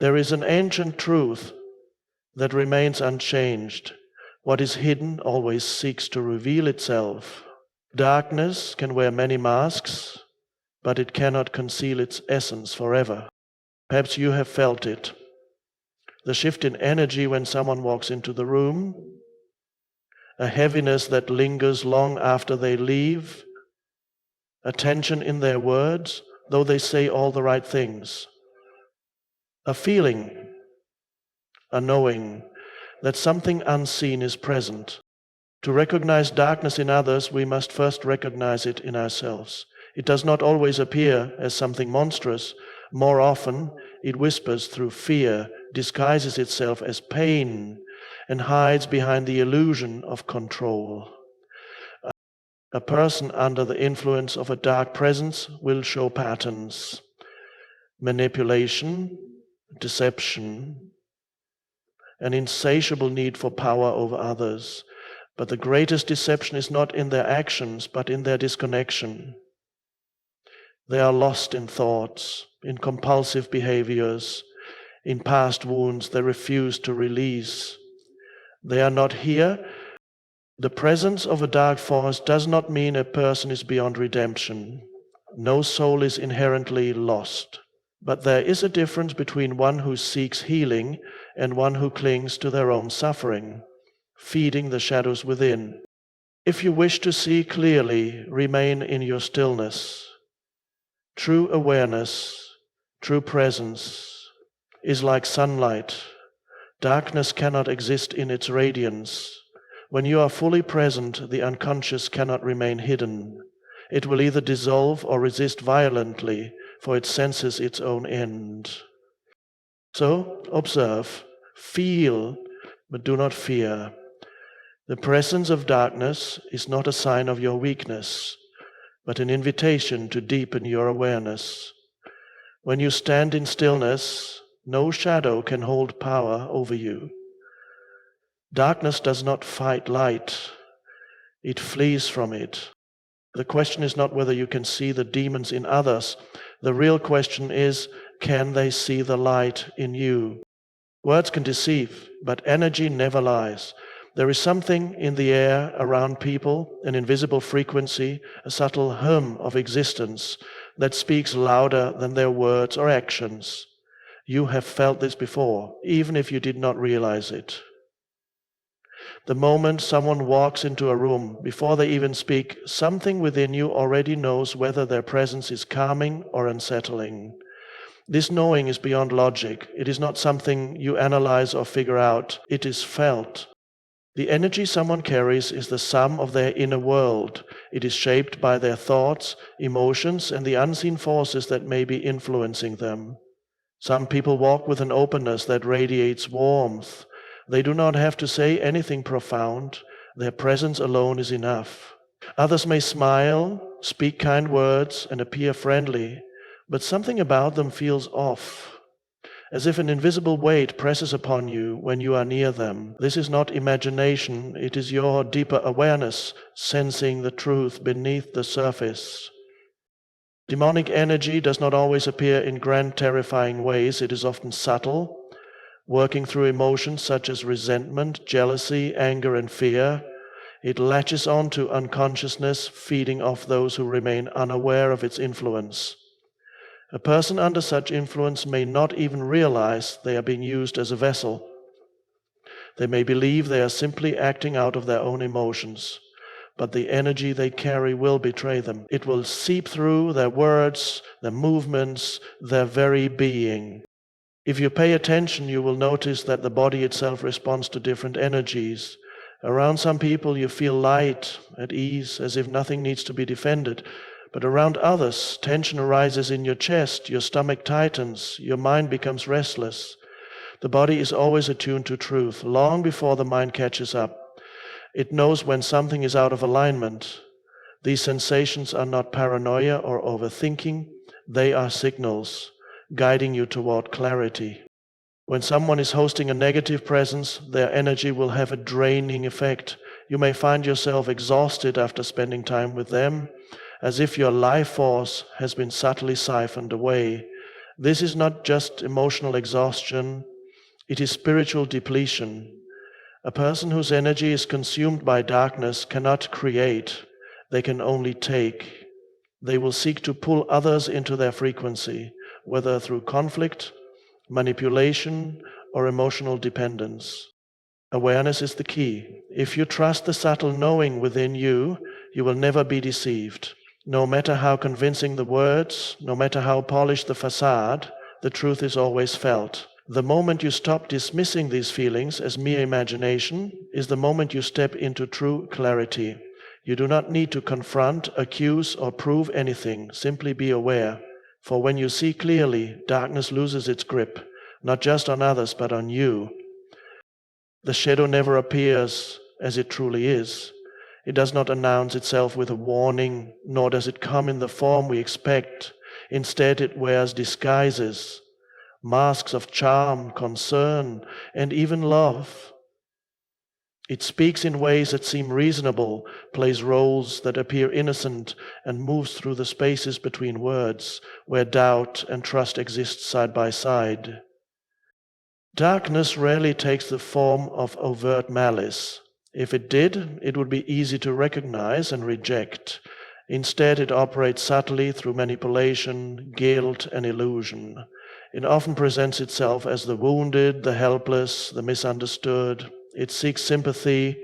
There is an ancient truth that remains unchanged. What is hidden always seeks to reveal itself. Darkness can wear many masks, but it cannot conceal its essence forever. Perhaps you have felt it. The shift in energy when someone walks into the room, a heaviness that lingers long after they leave, a tension in their words, though they say all the right things, a feeling, a knowing that something unseen is present. To recognize darkness in others, we must first recognize it in ourselves. It does not always appear as something monstrous. More often, it whispers through fear, disguises itself as pain, and hides behind the illusion of control. A person under the influence of a dark presence will show patterns: manipulation, deception, an insatiable need for power over others. But the greatest deception is not in their actions, but in their disconnection. They are lost in thoughts, in compulsive behaviors, in past wounds they refuse to release. They are not here. The presence of a dark force does not mean a person is beyond redemption. No soul is inherently lost. But there is a difference between one who seeks healing and one who clings to their own suffering, feeding the shadows within. If you wish to see clearly, remain in your stillness. True awareness, true presence is like sunlight. Darkness cannot exist in its radiance. When you are fully present, the unconscious cannot remain hidden. It will either dissolve or resist violently, for it senses its own end. So observe, feel, but do not fear. The presence of darkness is not a sign of your weakness, but an invitation to deepen your awareness. When you stand in stillness, no shadow can hold power over you. Darkness does not fight light, it flees from it. The question is not whether you can see the demons in others. The real question is, can they see the light in you? Words can deceive, but energy never lies. There is something in the air around people, an invisible frequency, a subtle hum of existence that speaks louder than their words or actions. You have felt this before, even if you did not realize it. The moment someone walks into a room, before they even speak, something within you already knows whether their presence is calming or unsettling. This knowing is beyond logic. It is not something you analyze or figure out. It is felt. The energy someone carries is the sum of their inner world. It is shaped by their thoughts, emotions, and the unseen forces that may be influencing them. Some people walk with an openness that radiates warmth. They do not have to say anything profound. Their presence alone is enough. Others may smile, speak kind words, and appear friendly, but something about them feels off, as if an invisible weight presses upon you when you are near them. This is not imagination, it is your deeper awareness sensing the truth beneath the surface. Demonic energy does not always appear in grand, terrifying ways. It is often subtle, working through emotions such as resentment, jealousy, anger, and fear. It latches on to unconsciousness, feeding off those who remain unaware of its influence. A person under such influence may not even realize they are being used as a vessel. They may believe they are simply acting out of their own emotions, but the energy they carry will betray them. It will seep through their words, their movements, their very being. If you pay attention, you will notice that the body itself responds to different energies. Around some people you feel light, at ease, as if nothing needs to be defended. But around others, tension arises in your chest, your stomach tightens, your mind becomes restless. The body is always attuned to truth, long before the mind catches up. It knows when something is out of alignment. These sensations are not paranoia or overthinking, they are signals, guiding you toward clarity. When someone is hosting a negative presence, their energy will have a draining effect. You may find yourself exhausted after spending time with them, as if your life force has been subtly siphoned away. This is not just emotional exhaustion, it is spiritual depletion. A person whose energy is consumed by darkness cannot create, they can only take. They will seek to pull others into their frequency, whether through conflict, manipulation, or emotional dependence. Awareness is the key. If you trust the subtle knowing within you, you will never be deceived. No matter how convincing the words, no matter how polished the facade, the truth is always felt. The moment you stop dismissing these feelings as mere imagination is the moment you step into true clarity. You do not need to confront, accuse, or prove anything. Simply be aware. For when you see clearly, darkness loses its grip, not just on others, but on you. The shadow never appears as it truly is. It does not announce itself with a warning, nor does it come in the form we expect. Instead, it wears disguises, masks of charm, concern, and even love. It speaks in ways that seem reasonable, plays roles that appear innocent, and moves through the spaces between words, where doubt and trust exist side by side. Darkness rarely takes the form of overt malice. If it did, it would be easy to recognize and reject. Instead, it operates subtly through manipulation, guilt, and illusion. It often presents itself as the wounded, the helpless, the misunderstood. It seeks sympathy,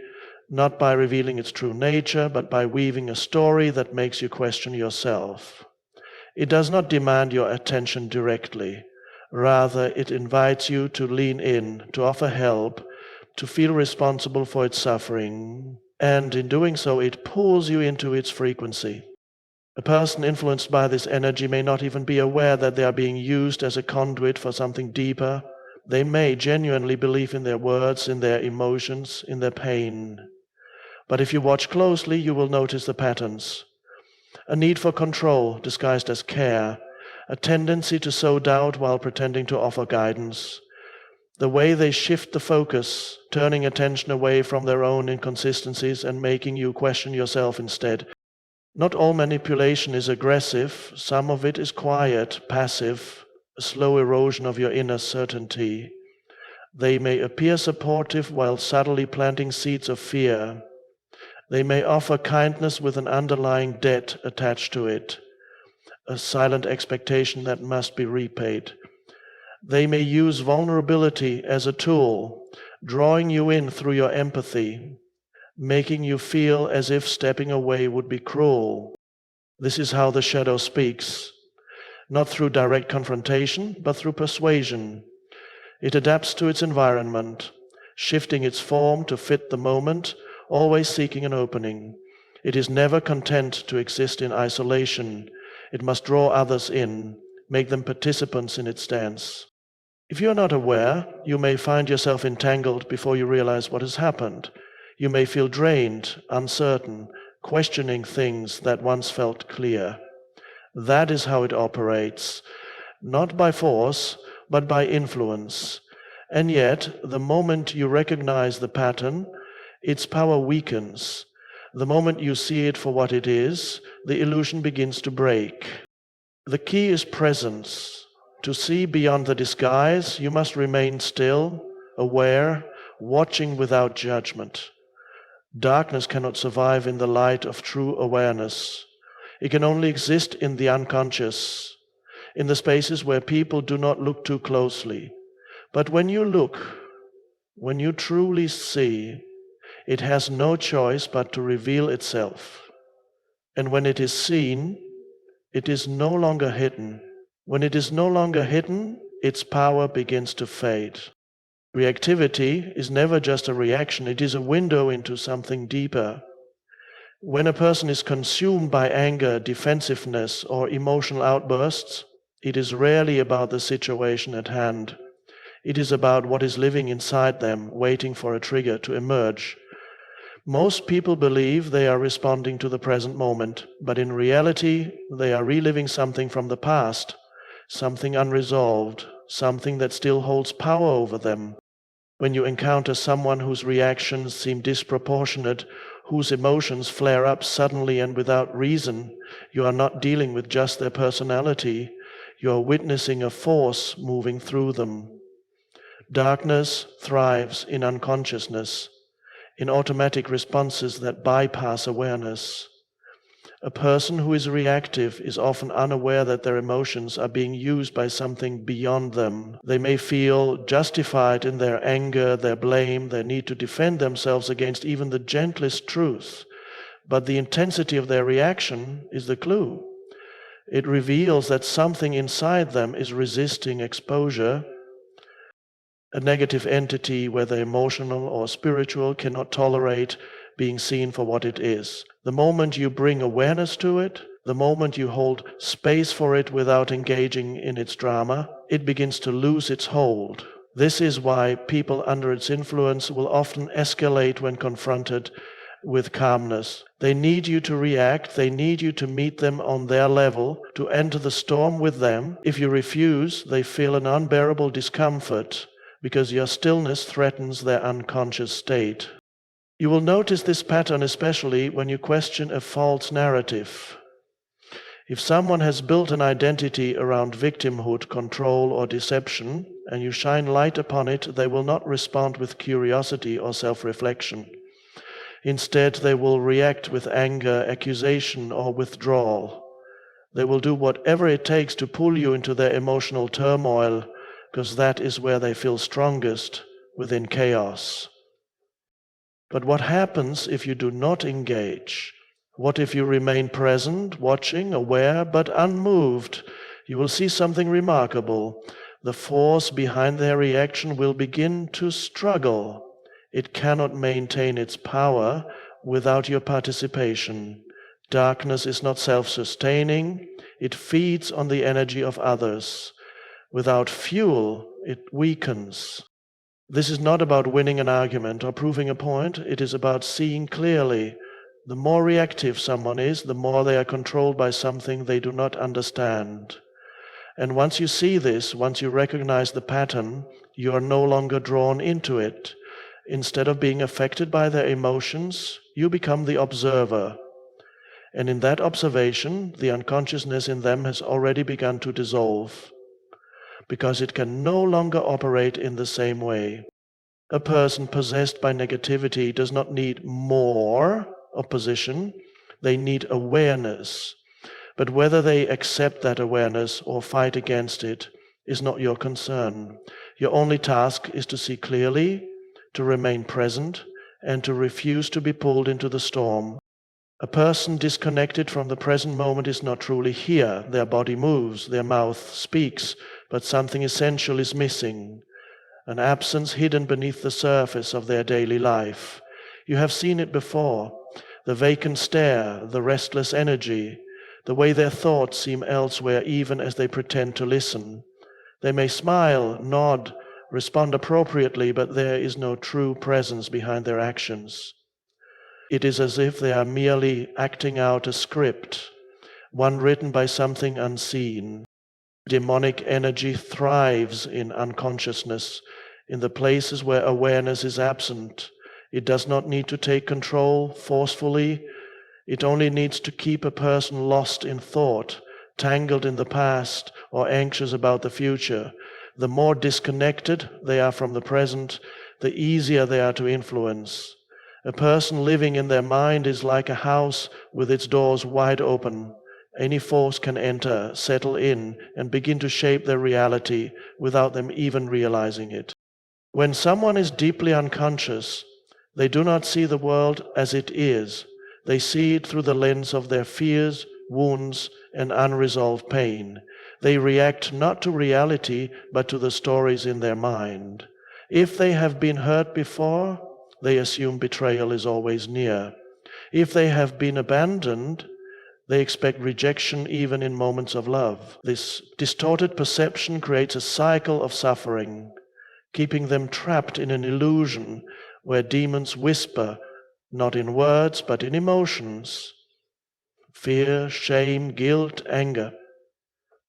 not by revealing its true nature, but by weaving a story that makes you question yourself. It does not demand your attention directly. Rather, it invites you to lean in, to offer help, to feel responsible for its suffering, and in doing so, it pulls you into its frequency. A person influenced by this energy may not even be aware that they are being used as a conduit for something deeper. They may genuinely believe in their words, in their emotions, in their pain. But if you watch closely, you will notice the patterns. A need for control disguised as care, a tendency to sow doubt while pretending to offer guidance. The way they shift the focus, turning attention away from their own inconsistencies and making you question yourself instead. Not all manipulation is aggressive. Some of it is quiet, passive, a slow erosion of your inner certainty. They may appear supportive while subtly planting seeds of fear. They may offer kindness with an underlying debt attached to it, a silent expectation that must be repaid. They may use vulnerability as a tool, drawing you in through your empathy, making you feel as if stepping away would be cruel. This is how the shadow speaks, not through direct confrontation, but through persuasion. It adapts to its environment, shifting its form to fit the moment, always seeking an opening. It is never content to exist in isolation. It must draw others in, make them participants in its dance. If you are not aware, you may find yourself entangled before you realize what has happened. You may feel drained, uncertain, questioning things that once felt clear. That is how it operates, not by force, but by influence. And yet, the moment you recognize the pattern, its power weakens. The moment you see it for what it is, the illusion begins to break. The key is presence. To see beyond the disguise, you must remain still, aware, watching without judgment. Darkness cannot survive in the light of true awareness. It can only exist in the unconscious, in the spaces where people do not look too closely. But when you look, when you truly see, it has no choice but to reveal itself. And when it is seen, it is no longer hidden. When it is no longer hidden, its power begins to fade. Reactivity is never just a reaction, it is a window into something deeper. When a person is consumed by anger, defensiveness, or emotional outbursts, it is rarely about the situation at hand. It is about what is living inside them, waiting for a trigger to emerge. Most people believe they are responding to the present moment, but in reality, they are reliving something from the past, something unresolved, something that still holds power over them. When you encounter someone whose reactions seem disproportionate, whose emotions flare up suddenly and without reason, you are not dealing with just their personality. You are witnessing a force moving through them. Darkness thrives in unconsciousness, in automatic responses that bypass awareness. A person who is reactive is often unaware that their emotions are being used by something beyond them. They may feel justified in their anger, their blame, their need to defend themselves against even the gentlest truth. But the intensity of their reaction is the clue. It reveals that something inside them is resisting exposure. A negative entity, whether emotional or spiritual, cannot tolerate being seen for what it is. The moment you bring awareness to it, the moment you hold space for it without engaging in its drama, it begins to lose its hold. This is why people under its influence will often escalate when confronted with calmness. They need you to react, they need you to meet them on their level, to enter the storm with them. If you refuse, they feel an unbearable discomfort because your stillness threatens their unconscious state. You will notice this pattern especially when you question a false narrative. If someone has built an identity around victimhood, control, or deception, and you shine light upon it, they will not respond with curiosity or self-reflection. Instead, they will react with anger, accusation, or withdrawal. They will do whatever it takes to pull you into their emotional turmoil, because that is where they feel strongest, within chaos. But what happens if you do not engage? What if you remain present, watching, aware, but unmoved? You will see something remarkable. The force behind their reaction will begin to struggle. It cannot maintain its power without your participation. Darkness is not self-sustaining. It feeds on the energy of others. Without fuel, it weakens. This is not about winning an argument or proving a point. It is about seeing clearly. The more reactive someone is, the more they are controlled by something they do not understand. And once you see this, once you recognize the pattern, you are no longer drawn into it. Instead of being affected by their emotions, you become the observer. And in that observation, the unconsciousness in them has already begun to dissolve, because it can no longer operate in the same way. A person possessed by negativity does not need more opposition, they need awareness. But whether they accept that awareness or fight against it is not your concern. Your only task is to see clearly, to remain present, and to refuse to be pulled into the storm. A person disconnected from the present moment is not truly here. Their body moves, their mouth speaks, but something essential is missing, an absence hidden beneath the surface of their daily life. You have seen it before, the vacant stare, the restless energy, the way their thoughts seem elsewhere even as they pretend to listen. They may smile, nod, respond appropriately, but there is no true presence behind their actions. It is as if they are merely acting out a script, one written by something unseen. Demonic energy thrives in unconsciousness, in the places where awareness is absent. It does not need to take control forcefully. It only needs to keep a person lost in thought, tangled in the past, or anxious about the future. The more disconnected they are from the present, the easier they are to influence. A person living in their mind is like a house with its doors wide open. Any force can enter, settle in, and begin to shape their reality without them even realizing it. When someone is deeply unconscious, they do not see the world as it is. They see it through the lens of their fears, wounds, and unresolved pain. They react not to reality, but to the stories in their mind. If they have been hurt before, they assume betrayal is always near. If they have been abandoned, they expect rejection even in moments of love. This distorted perception creates a cycle of suffering, keeping them trapped in an illusion where demons whisper, not in words, but in emotions. Fear, shame, guilt, anger.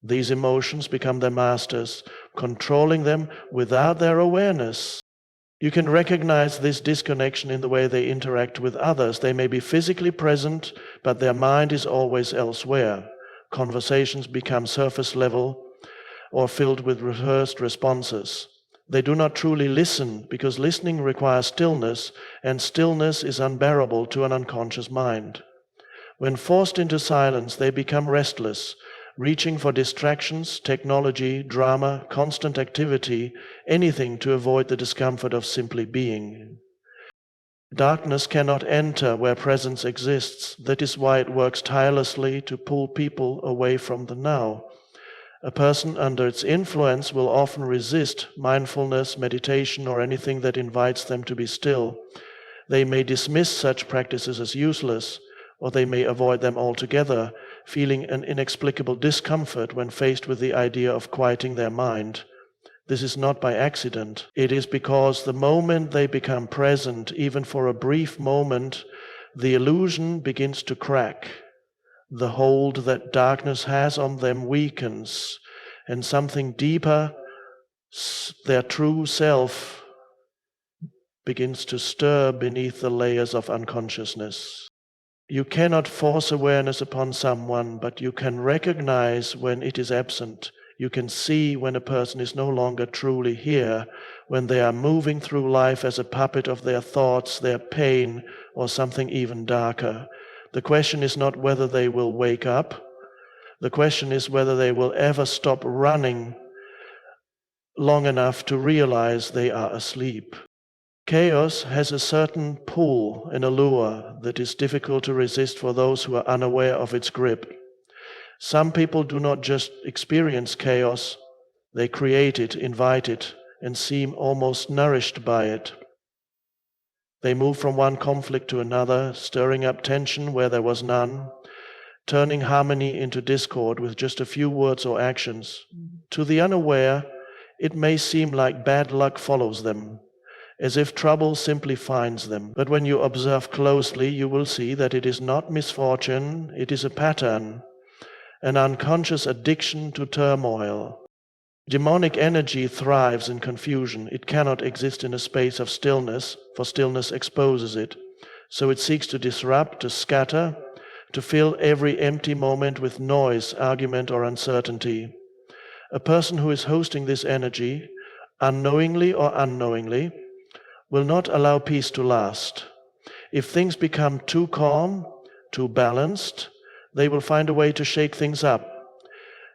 These emotions become their masters, controlling them without their awareness. You can recognize this disconnection in the way they interact with others. They may be physically present, but their mind is always elsewhere. Conversations become surface level. or filled with rehearsed responses. They do not truly listen because listening requires stillness, and stillness is unbearable to an unconscious mind. When forced into silence, they become restless, reaching for distractions, technology, drama, constant activity, anything to avoid the discomfort of simply being. Darkness cannot enter where presence exists. That is why it works tirelessly to pull people away from the now. A person under its influence will often resist mindfulness, meditation, or anything that invites them to be still. They may dismiss such practices as useless, or they may avoid them altogether, feeling an inexplicable discomfort when faced with the idea of quieting their mind. This is not by accident. It is because the moment they become present, even for a brief moment, the illusion begins to crack. The hold that darkness has on them weakens, and something deeper, their true self, begins to stir beneath the layers of unconsciousness. You cannot force awareness upon someone, but you can recognize when it is absent. You can see when a person is no longer truly here, when they are moving through life as a puppet of their thoughts, their pain, or something even darker. The question is not whether they will wake up. The question is whether they will ever stop running long enough to realize they are asleep. Chaos has a certain pull, an allure that is difficult to resist for those who are unaware of its grip. Some people do not just experience chaos, they create it, invite it, and seem almost nourished by it. They move from one conflict to another, stirring up tension where there was none, turning harmony into discord with just a few words or actions. To the unaware, it may seem like bad luck follows them, as if trouble simply finds them. But when you observe closely, you will see that it is not misfortune, it is a pattern, an unconscious addiction to turmoil. Demonic energy thrives in confusion. It cannot exist in a space of stillness, for stillness exposes it. So it seeks to disrupt, to scatter, to fill every empty moment with noise, argument, or uncertainty. A person who is hosting this energy, unknowingly or unknowingly, will not allow peace to last. If things become too calm, too balanced, they will find a way to shake things up.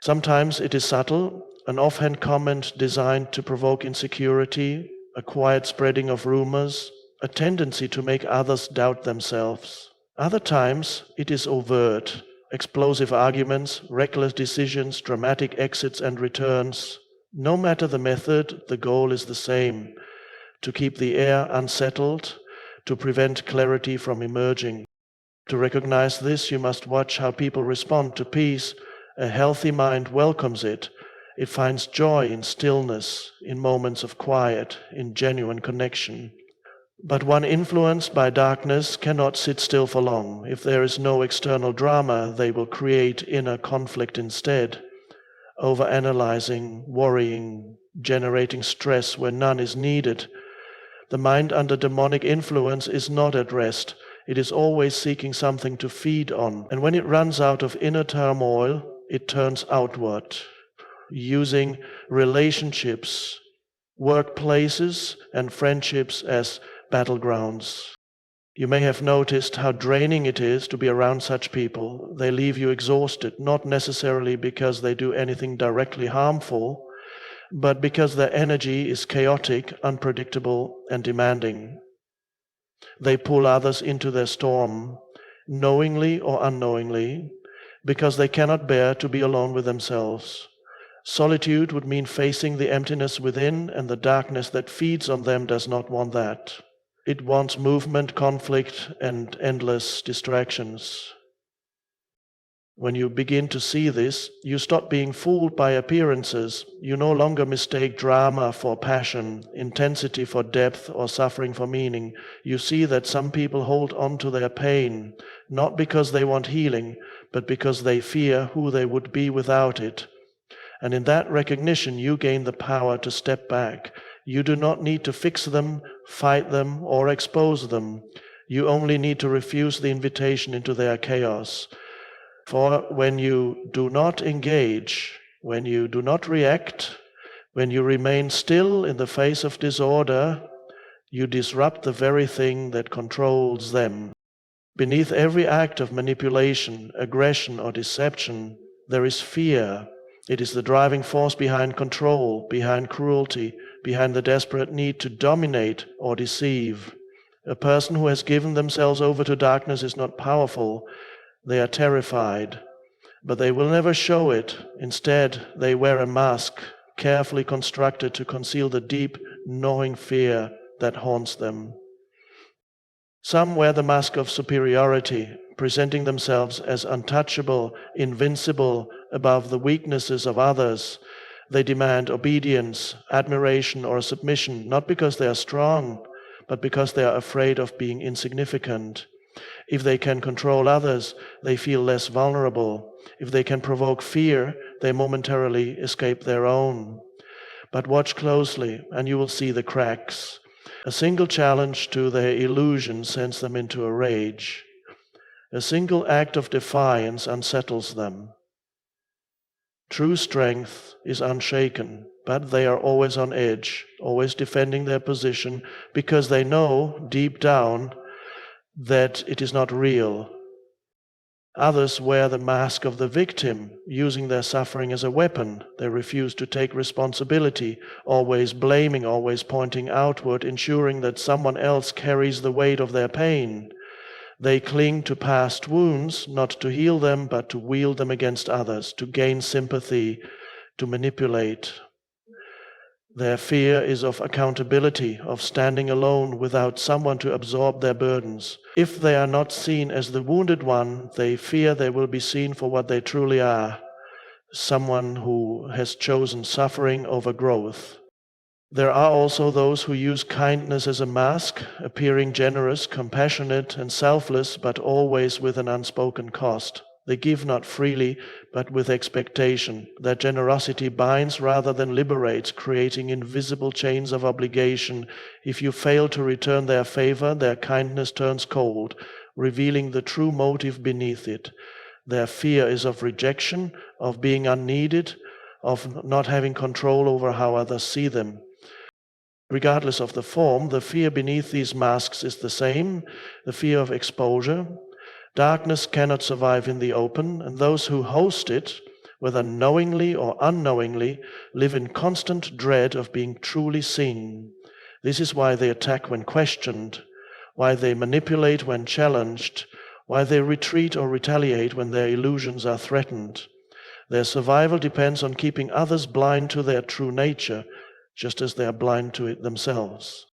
Sometimes it is subtle, an offhand comment designed to provoke insecurity, a quiet spreading of rumors, a tendency to make others doubt themselves. Other times it is overt, explosive arguments, reckless decisions, dramatic exits and returns. No matter the method, the goal is the same: to keep the air unsettled, to prevent clarity from emerging. To recognize this, you must watch how people respond to peace. A healthy mind welcomes it. It finds joy in stillness, in moments of quiet, in genuine connection. But one influenced by darkness cannot sit still for long. If there is no external drama, they will create inner conflict instead, overanalyzing, worrying, generating stress where none is needed. The mind under demonic influence is not at rest. It is always seeking something to feed on. And when it runs out of inner turmoil, it turns outward, using relationships, workplaces, and friendships as battlegrounds. You may have noticed how draining it is to be around such people. They leave you exhausted, not necessarily because they do anything directly harmful, but because their energy is chaotic, unpredictable, and demanding. They pull others into their storm, knowingly or unknowingly, because they cannot bear to be alone with themselves. Solitude would mean facing the emptiness within, and the darkness that feeds on them does not want that. It wants movement, conflict, and endless distractions. When you begin to see this, you stop being fooled by appearances. You no longer mistake drama for passion, intensity for depth, or suffering for meaning. You see that some people hold on to their pain, not because they want healing, but because they fear who they would be without it. And in that recognition, you gain the power to step back. You do not need to fix them, fight them, or expose them. You only need to refuse the invitation into their chaos. For when you do not engage, When you do not react, when you remain still in the face of disorder, you disrupt the very thing that controls them. Beneath every act of manipulation, aggression, or deception, there is fear. It is the driving force behind control, behind cruelty, behind the desperate need to dominate or deceive. A person who has given themselves over to darkness is not powerful. They are terrified, but they will never show it. Instead, they wear a mask, carefully constructed to conceal the deep, gnawing fear that haunts them. Some wear the mask of superiority, presenting themselves as untouchable, invincible, above the weaknesses of others. They demand obedience, admiration, or submission, not because they are strong, but because they are afraid of being insignificant. If they can control others, they feel less vulnerable. If they can provoke fear, they momentarily escape their own. But watch closely, and you will see the cracks. A single challenge to their illusion sends them into a rage. A single act of defiance unsettles them. True strength is unshaken, but they are always on edge, always defending their position, because they know deep down that it is not real. Others wear the mask of the victim, using their suffering as a weapon. They refuse to take responsibility, always blaming, always pointing outward, ensuring that someone else carries the weight of their pain. They cling to past wounds, not to heal them, but to wield them against others, to gain sympathy, to manipulate. Their fear is of accountability, of standing alone without someone to absorb their burdens. If they are not seen as the wounded one, they fear they will be seen for what they truly are, someone who has chosen suffering over growth. There are also those who use kindness as a mask, appearing generous, compassionate, and selfless, but always with an unspoken cost. They give not freely, but with expectation. Their generosity binds rather than liberates, creating invisible chains of obligation. If you fail to return their favor, their kindness turns cold, revealing the true motive beneath it. Their fear is of rejection, of being unneeded, of not having control over how others see them. Regardless of the form, the fear beneath these masks is the same, the fear of exposure. Darkness cannot survive in the open, and those who host it, whether knowingly or unknowingly, live in constant dread of being truly seen. This is why they attack when questioned, why they manipulate when challenged, why they retreat or retaliate when their illusions are threatened. Their survival depends on keeping others blind to their true nature, just as they are blind to it themselves.